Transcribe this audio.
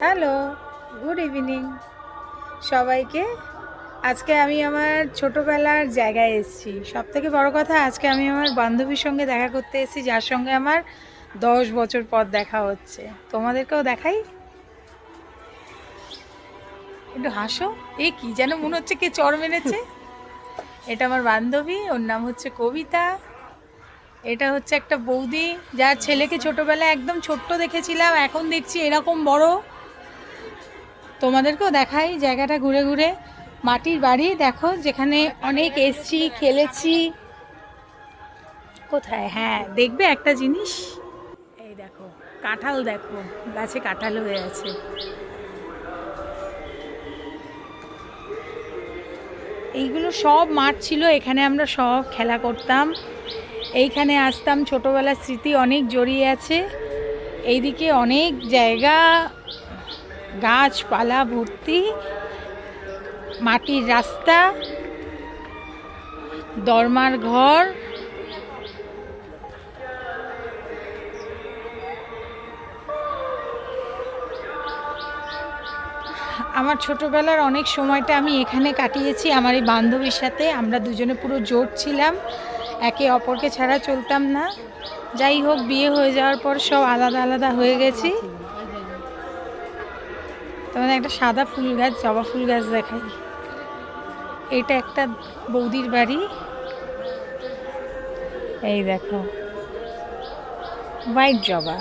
Hello, good evening সবাইকে। আজকে আমি আমার ছোটোবেলার জায়গায় এসেছি। সবথেকে বড় কথা, আজকে আমি আমার বান্ধবীর সঙ্গে দেখা করতে এসেছি, যার সঙ্গে আমার 10 বছর পর দেখা হচ্ছে। তোমাদেরকেও দেখাই, একটু হাসো। কি যেন মনে হচ্ছে কে চড় মেরেছে। এটা আমার বান্ধবী, ওর নাম হচ্ছে কবিতা। এটা হচ্ছে একটা বৌদি, যার ছেলেকে ছোটোবেলায় একদম ছোট্ট দেখেছিলাম, এখন দেখছি এরকম বড়। তোমাদেরকেও দেখাই জায়গাটা ঘুরে ঘুরে। মাটির বাড়ি দেখো, যেখানে অনেক এসছি, খেলেছি। কোথায়, হ্যাঁ দেখবে একটা জিনিস, এই দেখো কাঁঠাল, দেখো গাছে কাঁঠাল হয়ে আছে। এইগুলো সব মাঠ ছিল, এখানে আমরা সব খেলা করতাম, এইখানে আসতাম। ছোটোবেলার স্মৃতি অনেক জড়িয়ে আছে। এইদিকে অনেক জায়গা, গাছপালা ভর্তি, মাটির রাস্তা, দরমার ঘর। আমার ছোটোবেলার অনেক সময়টা আমি এখানে কাটিয়েছি আমার এই বান্ধবীর সাথে। আমরা দুজনে পুরো জোট ছিলাম, একে অপরকে ছাড়া চলতাম না। যাই হোক, বিয়ে হয়ে যাওয়ার পর সব আলাদা আলাদা হয়ে গেছি। তোমাদের একটা সাদা ফুল গাছ, জবা ফুল গাছ দেখাই। এটা একটা বৌদির বাড়ি, এই দেখো হোয়াইট জবা।